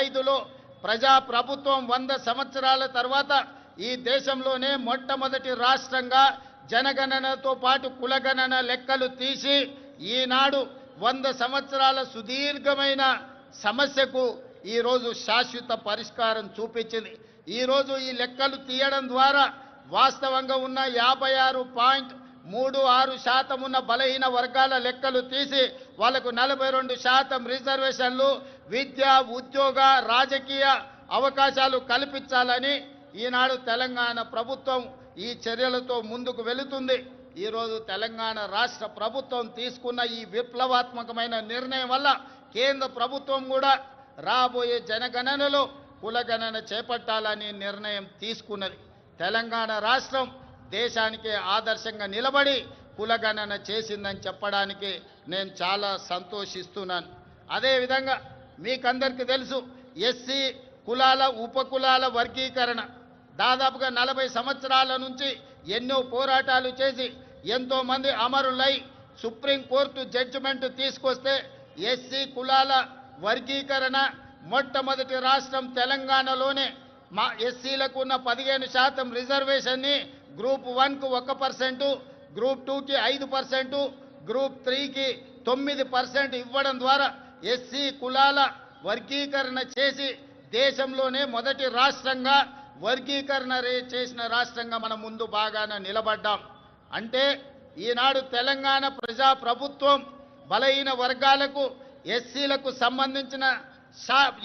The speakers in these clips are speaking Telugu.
2005లో ప్రజా ప్రభుత్వం 100 సంవత్సరాల తర్వాత ఈ దేశంలోనే మొట్టమొదటి రాష్ట్రంగా జనగణనతో పాటు కులగణన లెక్కలు తీసి ఈనాడు 100 సంవత్సరాల సుదీర్ఘమైన సమస్యకు ఈరోజు శాశ్వత పరిష్కారం చూపించింది. ఈరోజు ఈ లెక్కలు తీయడం ద్వారా వాస్తవంగా ఉన్న 56.36% ఉన్న బలహీన వర్గాల లెక్కలు తీసి వాళ్లకు 42% రిజర్వేషన్లు, విద్య, ఉద్యోగ, రాజకీయ అవకాశాలు కల్పించాలని ఈనాడు తెలంగాణ ప్రభుత్వం ఈ చర్యలతో ముందుకు వెళుతుంది. ఈరోజు తెలంగాణ రాష్ట్ర ప్రభుత్వం తీసుకున్న ఈ విప్లవాత్మకమైన నిర్ణయం వల్ల కేంద్ర ప్రభుత్వం కూడా రాబోయే జనగణనలో కులగణన చేపట్టాలని నిర్ణయం తీసుకున్నది. తెలంగాణ రాష్ట్రం దేశానికి ఆదర్శంగా నిలబడి కులగణన చేసిందని చెప్పడానికి నేను చాలా సంతోషిస్తున్నాను. అదేవిధంగా మీకందరికీ తెలుసు, ఎస్సీ కులాల ఉపకులాల వర్గీకరణ దాదాపుగా 40 సంవత్సరాల నుంచి ఎన్నో పోరాటాలు చేసి ఎంతోమంది అమరులై సుప్రీంకోర్టు జడ్జిమెంట్ తీసుకొస్తే ఎస్సీ కులాల వర్గీకరణ మొట్టమొదటి రాష్ట్రం తెలంగాణలోనే మా ఎస్సీలకు ఉన్న 15% రిజర్వేషన్ని గ్రూప్ 1కు 1%, గ్రూప్ 2కి 5%, గ్రూప్ 3కి 9% ఇవ్వడం ద్వారా ఎస్సీ కులాల వర్గీకరణ చేసి దేశంలోనే మొదటి రాష్ట్రంగా వర్గీకరణ చేసిన రాష్ట్రంగా మనం ముందు బాగానే నిలబడ్డాం. అంటే ఈనాడు తెలంగాణ ప్రజా ప్రభుత్వం బలహీన వర్గాలకు, ఎస్సీలకు సంబంధించిన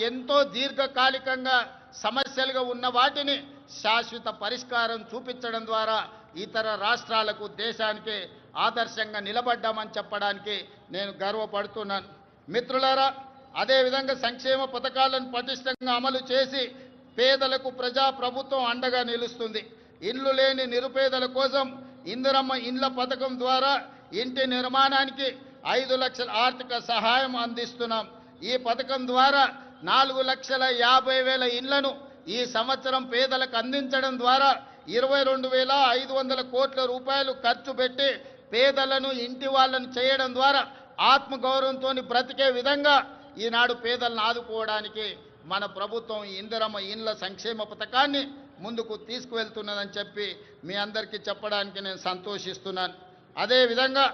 ఎంతో దీర్ఘకాలికంగా సమస్యలుగా ఉన్న వాటిని శాశ్వత పరిష్కారం చూపించడం ద్వారా ఇతర రాష్ట్రాలకు, దేశానికి ఆదర్శంగా నిలబడ్డామని చెప్పడానికి నేను గర్వపడుతున్నాను. మిత్రులారా, అదేవిధంగా సంక్షేమ పథకాలను పటిష్టంగా అమలు చేసి పేదలకు ప్రజా ప్రభుత్వం అండగా నిలుస్తుంది. ఇల్లు లేని నిరుపేదల కోసం ఇందిరమ్మ ఇండ్ల పథకం ద్వారా ఇంటి నిర్మాణానికి 5 లక్షల ఆర్థిక సహాయం అందిస్తున్నాం. ఈ పథకం ద్వారా 4,50,000 ఇళ్లను ఈ సంవత్సరం పేదలకు అందించడం ద్వారా 22,500 కోట్ల రూపాయలు ఖర్చు పెట్టి పేదలను ఇంటి వాళ్ళను చేయడం ద్వారా ఆత్మగౌరవంతో బ్రతికే విధంగా ఈనాడు పేదలను ఆదుకోవడానికి మన ప్రభుత్వం ఇందిరమ్మ ఇండ్ల సంక్షేమ పథకాన్ని ముందుకు తీసుకువెళ్తున్నదని చెప్పి మీ అందరికీ చెప్పడానికి నేను సంతోషిస్తున్నాను. అదేవిధంగా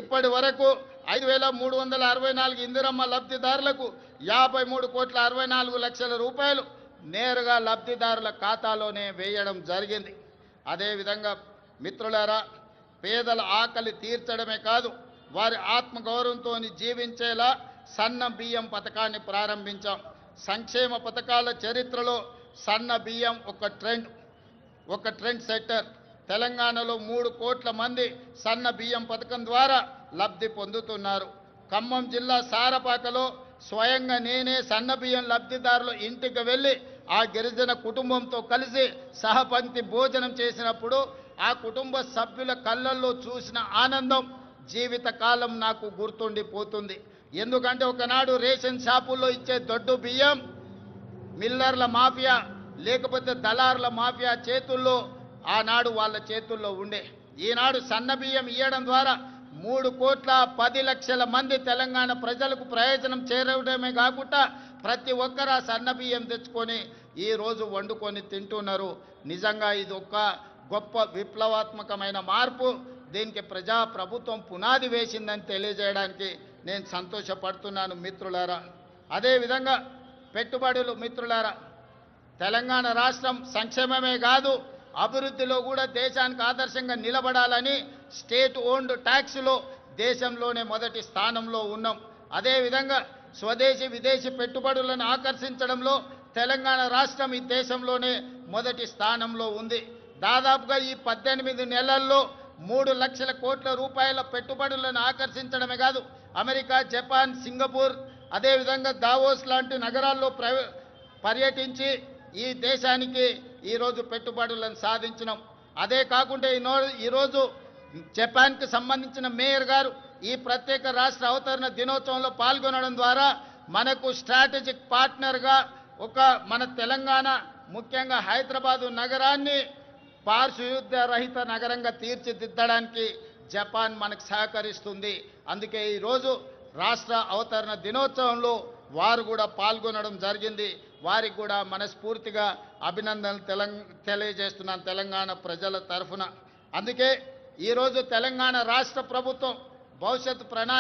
ఇప్పటి వరకు 5,364 ఇందిరమ్మ లబ్ధిదారులకు 53,64,00,000 రూపాయలు నేరుగా లబ్ధిదారుల ఖాతాలోనే వేయడం జరిగింది. అదేవిధంగా మిత్రులారా, పేదల ఆకలి తీర్చడమే కాదు, వారి ఆత్మగౌరవంతో జీవించేలా సన్న బియ్యం పథకాన్ని ప్రారంభించాం. సంక్షేమ పథకాల చరిత్రలో సన్న బియ్యం ఒక ట్రెండ్ సెట్టర్. తెలంగాణలో 3 కోట్ల మంది సన్న బియ్యం పథకం ద్వారా లబ్ధి పొందుతున్నారు. ఖమ్మం జిల్లా సారపాకలో స్వయంగా నేనే సన్న బియ్యం లబ్ధిదారుల ఇంటికి వెళ్ళి ఆ గిరిజన కుటుంబంతో కలిసి సహపంక్తి భోజనం చేసినప్పుడు ఆ కుటుంబ సభ్యుల కళ్ళల్లో చూసిన ఆనందం జీవితకాలం నాకు గుర్తుండిపోతుంది. ఎందుకంటే ఒకనాడు రేషన్ షాపుల్లో ఇచ్చే దొడ్డు బియ్యం మిల్లర్ల మాఫియా లేకపోతే దళారుల మాఫియా చేతుల్లో ఆనాడు వాళ్ళ చేతుల్లో ఉండే. ఈనాడు సన్న బియ్యం ఇవ్వడం ద్వారా 3,10,00,000 మంది తెలంగాణ ప్రజలకు ప్రయోజనం చేరడమే కాకుండా ప్రతి ఒక్కరు ఆ సన్న బియ్యం తెచ్చుకొని ఈరోజు వండుకొని తింటున్నారు. నిజంగా ఇది ఒక గొప్ప విప్లవాత్మకమైన మార్పు. దీనికి ప్రజా ప్రభుత్వం పునాది వేసిందని తెలియజేయడానికి నేను సంతోషపడుతున్నాను మిత్రులారా. అదేవిధంగా పెట్టుబడులు మిత్రులారా, తెలంగాణ రాష్ట్రం సంక్షేమమే కాదు అభివృద్ధిలో కూడా దేశానికి ఆదర్శంగా నిలబడాలని స్టేట్ ఓన్డ్ ట్యాక్స్లో దేశంలోనే మొదటి స్థానంలో ఉన్నాం. అదేవిధంగా స్వదేశీ విదేశీ పెట్టుబడులను ఆకర్షించడంలో తెలంగాణ రాష్ట్రం ఈ దేశంలోనే మొదటి స్థానంలో ఉంది. దాదాపుగా ఈ 18 నెలల్లో 3 లక్షల కోట్ల రూపాయల పెట్టుబడులను ఆకర్షించడమే కాదు అమెరికా, జపాన్, సింగపూర్, అదేవిధంగా దావోస్ లాంటి నగరాల్లో పర్యటించి ఈ దేశానికి ఈరోజు పెట్టుబడులను సాధించినాం. అదే కాకుండా ఈరోజు జపాన్కి సంబంధించిన మేయర్ గారు ఈ ప్రత్యేక రాష్ట్ర అవతరణ దినోత్సవంలో పాల్గొనడం ద్వారా మనకు స్ట్రాటజిక్ పార్ట్నర్గా మన తెలంగాణ ముఖ్యంగా హైదరాబాదు నగరాన్ని పారిశుద్ధ్య రహిత నగరంగా తీర్చిదిద్దడానికి జపాన్ మనకు సహకరిస్తుంది. అందుకే ఈరోజు రాష్ట్ర అవతరణ దినోత్సవంలో వారు కూడా పాల్గొనడం జరిగింది. వారికి కూడా మనస్ఫూర్తిగా అభినందనలు తెలియజేస్తున్నాను తెలంగాణ ప్రజల తరఫున. అందుకే ఈరోజు తెలంగాణ రాష్ట్ర ప్రభుత్వం భవిష్యత్తు ప్రణాళిక